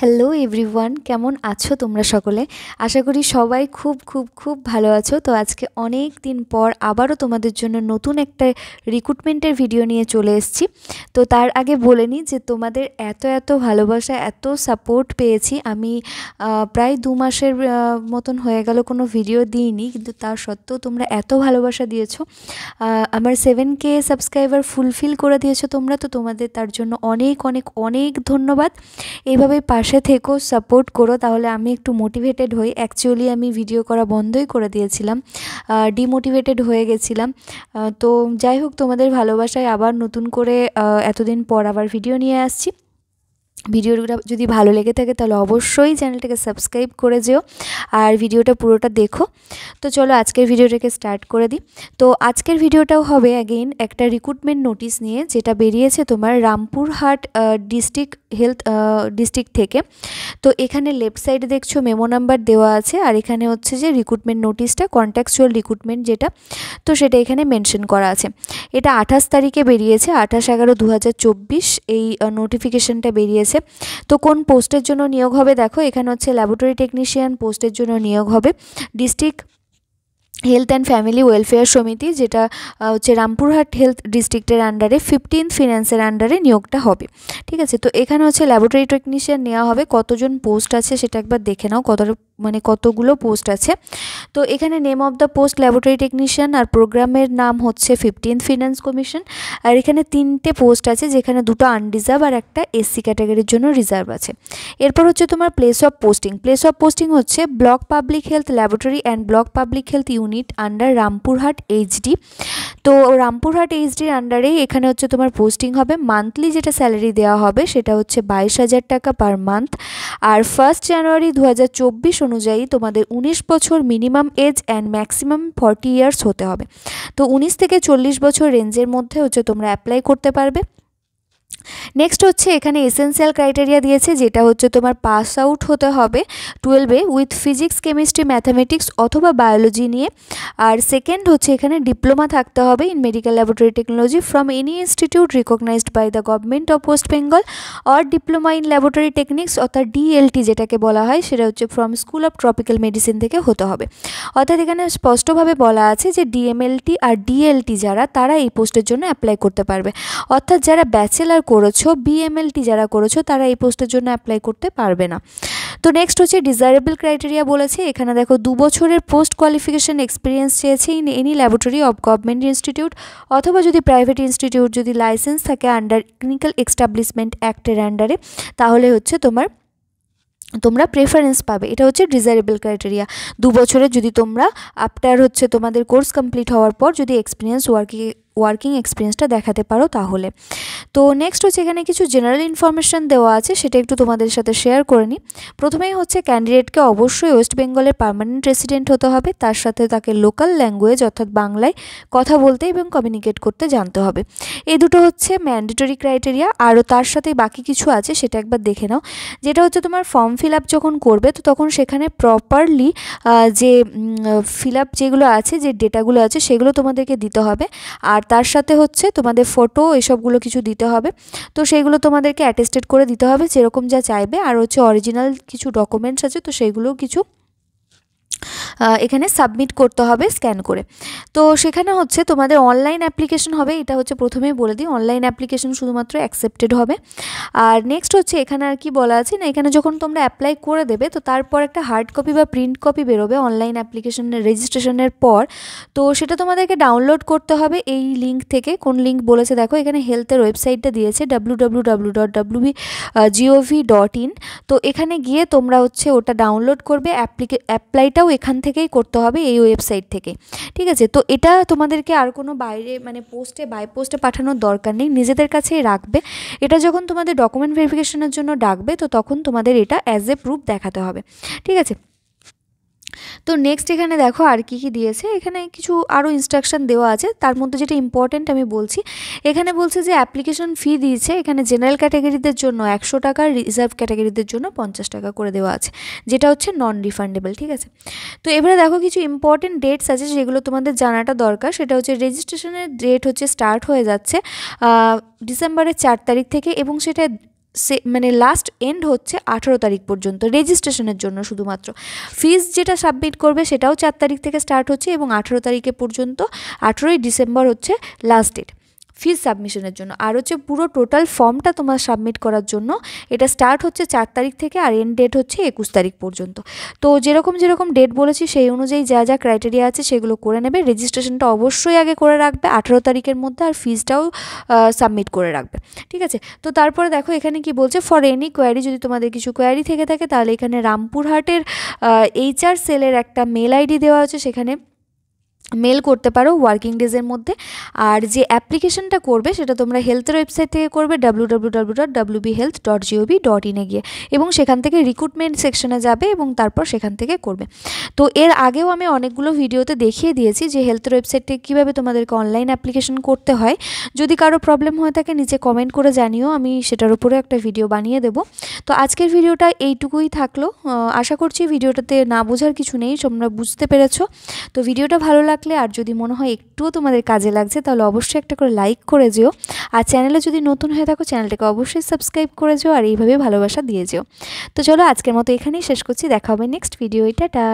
Hello everyone, কেমন আছো তোমরা সকলে? আশা করি সবাই খুব খুব খুব ভালো আছো। তো আজকে অনেক দিন পর আবারও তোমাদের জন্য নতুন একটা রিক্রুটমেন্টের ভিডিও নিয়ে চলে এসেছি। তো তার আগে বলে নিই যে তোমাদের এত এত ভালোবাসা, এত সাপোর্ট পেয়েছি। আমি প্রায় 2 মাসের মতন হয়ে গেল কোনো ভিডিও দিইনি, কিন্তু তার সত্ত্বেও তোমরা এত ভালোবাসা দিয়েছো। আমার 7K সাবস্ক্রাইবার ফুলফিল করে দিয়েছো তোমরা। তো তোমাদের তার জন্য অনেক অনেক অনেক ধন্যবাদ। এইভাবে পাশে থেকো, সাপোর্ট করো, তাহলে আমি একটু মোটিভেটেড হই। অ্যাকচুয়ালি আমি ভিডিও করা বন্ধই করে দিয়েছিলাম, ডিমোটিভেটেড হয়ে গেছিলাম। তো যাই হোক, তোমাদের ভালোবাসায় আবার নতুন করে এতদিন পর আবার ভিডিও নিয়ে আসছি। ভিডিওটা যদি ভালো লেগে থাকে তাহলে অবশ্যই চ্যানেলটাকে সাবস্ক্রাইব করে যেও আর ভিডিওটা পুরোটা দেখো। তো চলো আজকের ভিডিওটাকে স্টার্ট করে দিই। তো আজকের ভিডিওটাও হবে অ্যাগেইন একটা রিক্রুটমেন্ট নোটিশ নিয়ে, যেটা বেরিয়েছে তোমার রামপুরহাট ডিস্ট্রিক্ট থেকে। তো এখানে লেফট সাইডে দেখছো মেমো নাম্বার দেওয়া আছে, আর এখানে হচ্ছে যে রিক্রুটমেন্ট নোটিশটা, কন্ট্যাকচুয়াল রিক্রুটমেন্ট যেটা, তো সেটা এখানে মেনশন করা আছে। এটা 28 তারিখে বেরিয়েছে, 28/11/2024 এই নোটিফিকেশনটা বেরিয়েছে। তো কোন পোস্টের জন্য নিয়োগ হবে দেখো, এখানে হচ্ছে ল্যাবরেটরি টেকনিশিয়ান পোস্টের জন্য নিয়োগ হবে। District health and family welfare সমিতি, যেটা হচ্ছে রামপুরহাট হেলথ ডিস্ট্রিক্টের আন্ডারে 15th ফিন্যান্সের আন্ডারে নিয়োগটা হবে। ঠিক আছে, তো এখানে হচ্ছে ল্যাবরেটরি টেকনিশিয়ান নেওয়া হবে। কতজন পোস্ট আছে সেটা একবার দেখে নাও, কতগুলো পোস্ট আছে। তো এখানে name of the post laboratory technician, আর প্রোগ্রামের নাম হচ্ছে 15th ফিন্যান্স কমিশন। আর এখানে 3টে পোস্ট আছে, যেখানে 2টো আনরিজার্ভ আর একটা SC ক্যাটাগরির জন্য রিজার্ভ আছে। এরপর হচ্ছে তোমার place of posting. Place of posting হচ্ছে block public health laboratory and block public health unit under Rampurhat HD। তো রামপুরহাট HDর আন্ডারেই এখানে হচ্ছে তোমার পোস্টিং হবে। মান্থলি যেটা স্যালারি দেওয়া হবে সেটা হচ্ছে 22,000 টাকা পার মান্থ। আর 1 জানুয়ারি 2024 অনুযায়ী তোমাদের 19 বছর minimum age and maximum 40 years হতে হবে। তো 19 থেকে 40 বছর রেঞ্জের মধ্যে হচ্ছে তোমরা অ্যাপ্লাই করতে পারবে। নেক্সট হচ্ছে এখানে এসেনশিয়াল ক্রাইটেরিয়া দিয়েছে, যেটা হচ্ছে তোমার পাস আউট হতে হবে 12-এ উইথ ফিজিক্স, কেমিস্ট্রি, ম্যাথামেটিক্স অথবা বায়োলজি নিয়ে। আর সেকেন্ড হচ্ছে এখানে ডিপ্লোমা থাকতে হবে in medical laboratory technology from any institute recognized by the government of West Bengal, or diploma in laboratory technics অর্থাৎ DLT যেটাকে বলা হয়, সেটা হচ্ছে from school of tropical medicine থেকে হতে হবে। অর্থাৎ এখানে স্পষ্টভাবে বলা আছে যে DMLT আর DLT তারা এই পোস্টের জন্য অ্যাপ্লাই করতে পারবে। অর্থাৎ যারা ব্যাচেলার করেছো, BMLT যারা করেছো, তারা এই পোস্টের জন্য অ্যাপ্লাই করতে পারবে না। তো নেক্সট হচ্ছে ডিজায়ারেবল ক্রাইটেরিয়া বলেছে। এখানে দেখো 2 বছরের পোস্ট কোয়ালিফিকেশন এক্সপিরিয়েন্স চেয়েছে in any laboratory of government institute, অথবা যদি প্রাইভেট ইনস্টিটিউট যদি লাইসেন্স থাকে আন্ডার ক্লিনিক্যাল এস্টাবলিশমেন্ট অ্যাক্টের আন্ডারে, তাহলে হচ্ছে তোমরা প্রেফারেন্স পাবে। এটা হচ্ছে ডিজায়ারেবল ক্রাইটেরিয়া। 2 বছরের যদি তোমরা আফটার হচ্ছে তোমাদের কোর্স কমপ্লিট হওয়ার পর যদি ওয়ার্কিং এক্সপিরিয়েন্সটা দেখাতে পারো তাহলে। তো নেক্সট হচ্ছে এখানে কিছু জেনারেল ইনফরমেশান দেওয়া আছে, সেটা একটু তোমাদের সাথে শেয়ার করে নিই। প্রথমেই হচ্ছে ক্যান্ডিডেটকে অবশ্যই ওয়েস্ট বেঙ্গলের পার্মানেন্ট রেসিডেন্ট হতে হবে, তার সাথে তাকে লোকাল ল্যাঙ্গুয়েজ অর্থাৎ বাংলায় কথা বলতে এবং কমিউনিকেট করতে জানতে হবে। এই দুটো হচ্ছে ম্যান্ডেটরি ক্রাইটেরিয়া। আরও তার সাথে বাকি কিছু আছে, সেটা একবার দেখে নাও। যেটা হচ্ছে তোমার ফর্ম ফিল আপ যখন করবে, তো তখন সেখানে প্রপারলি যে ফিল আপ যেগুলো আছে, যে ডেটাগুলো আছে, সেগুলো তোমাদেরকে দিতে হবে। আর তার সাথে হচ্ছে তোমাদের ফটো এসবগুলো কিছু দিতে হবে। তো সেইগুলো তোমাদেরকে অ্যাটেস্টেড করে দিতে হবে যেরকম যা চাইবে। আর হচ্ছে অরিজিনাল কিছু ডকুমেন্টস আছে, তো সেইগুলোও কিছু এখানে সাবমিট করতে হবে স্ক্যান করে। তো সেখানে হচ্ছে তোমাদের অনলাইন অ্যাপ্লিকেশন হবে। এটা হচ্ছে প্রথমেই বলে দিই, অনলাইন অ্যাপ্লিকেশন শুধুমাত্র অ্যাকসেপ্টেড হবে। আর নেক্সট হচ্ছে এখানে আর কি বলা আছে না, এখানে যখন তোমরা অ্যাপ্লাই করে দেবে, তো তারপর একটা হার্ড কপি বা প্রিন্ট কপি বেরোবে অনলাইন অ্যাপ্লিকেশনের রেজিস্ট্রেশনের পর। তো সেটা তোমাদেরকে ডাউনলোড করতে হবে এই লিঙ্ক থেকে। কোন লিঙ্ক বলেছে দেখো, এখানে হেলথের ওয়েবসাইটটা দিয়েছে www.wbgov.in। তো এখানে গিয়ে তোমরা হচ্ছে ওটা ডাউনলোড করবে। অ্যাপ্লাইটাও এখান থেকেই করতে হবে, এই ওয়েবসাইট থেকে। ঠিক আছে, তো এটা তোমাদেরকে আর কোনো বাইরে বাই পোস্টে পাঠানোর দরকার নেই, নিজেদের কাছেই রাখবে। এটা যখন তোমাদের ডকুমেন্ট ভেরিফিকেশনের জন্য ডাকবে, তো তখন তোমাদের এটা অ্যাজ এ প্রুফ দেখাতে হবে। ঠিক আছে, তো নেক্সট এখানে দেখো আর কি দিয়েছে। এখানে কিছু আরও ইনস্ট্রাকশান দেওয়া আছে, তার মধ্যে যেটা ইম্পর্টেন্ট আমি বলছি। এখানে বলছে যে অ্যাপ্লিকেশন ফি দিয়েছে এখানে জেনারেল ক্যাটাগরিদের জন্য 100 টাকা, রিজার্ভ ক্যাটাগরিদের জন্য 50 টাকা করে দেওয়া আছে, যেটা হচ্ছে নন রিফান্ডেবল। ঠিক আছে, তো এবারে দেখো কিছু ইম্পর্টেন্ট ডেটস আছে যেগুলো তোমাদের জানাটা দরকার। সেটা হচ্ছে রেজিস্ট্রেশনের ডেট হচ্ছে স্টার্ট হয়ে যাচ্ছে ডিসেম্বরের 4 তারিখ থেকে, এবং সেটা মানে লাস্ট এন্ড হচ্ছে 18 তারিখ পর্যন্ত রেজিস্ট্রেশনের জন্য শুধুমাত্র। ফিজ যেটা সাবমিট করবে সেটাও 4 তারিখ থেকে স্টার্ট হচ্ছে এবং 18 তারিখে পর্যন্ত 18ই ডিসেম্বর হচ্ছে লাস্ট ডেট ফিজ সাবমিশনের জন্য। আর হচ্ছে পুরো টোটাল ফর্মটা তোমার সাবমিট করার জন্য এটা স্টার্ট হচ্ছে 4 তারিখ থেকে আর এন্ড ডেট হচ্ছে 21 তারিখ পর্যন্ত। তো যেরকম ডেট বলেছি সেই অনুযায়ী যা যা ক্রাইটেরিয়া আছে সেগুলো করে নেবে। রেজিস্ট্রেশনটা অবশ্যই আগে করে রাখবে 18 তারিখের মধ্যে, আর ফিজটাও সাবমিট করে রাখবে, ঠিক আছে। তো তারপরে দেখো এখানে কি বলছে, ফর এনি কোয়ারি, যদি তোমাদের কিছু কোয়ারি থেকে থাকে তাহলে এখানে রামপুরহাটের HR সেলের একটা মেল আইডি দেওয়া আছে, সেখানে মেল করতে পারো ওয়ার্কিং ডেজের মধ্যে। আর যে অ্যাপ্লিকেশনটা করবে সেটা তোমরা হেলথের ওয়েবসাইট থেকে করবে www.wbhealth.gov.in এ গিয়ে, এবং সেখান থেকে রিক্রুটমেন্ট সেকশনে যাবে এবং তারপর সেখান থেকে করবে। তো এর আগেও আমি অনেকগুলো ভিডিওতে দেখিয়ে দিয়েছি যে হেলথের ওয়েবসাইট থেকে কীভাবে তোমাদেরকে অনলাইন অ্যাপ্লিকেশন করতে হয়। যদি কারো প্রবলেম হয়ে থাকে নিচে কমেন্ট করে জানিও, আমি সেটার উপরে একটা ভিডিও বানিয়ে দেবো। তো আজকের ভিডিওটা এইটুকুই থাকলো। আশা করছি ভিডিওটাতে না বোঝার কিছু নেই, তোমরা বুঝতে পেরেছো। তো ভিডিওটা ভালো লাগলে আর যদি মনে হয় একটুও তোমাদের কাজে লাগছে তাহলে অবশ্যই একটা করে লাইক করে যেও, আর চ্যানেলে যদি নতুন হয়ে থাকো চ্যানেলটাকে অবশ্যই সাবস্ক্রাইব করে যেও, আর এইভাবে ভালোবাসা দিয়ে যেও। তো চলো আজকের মতো এখানেই শেষ করছি, দেখা হবে নেক্সট ভিডিও। টাটা।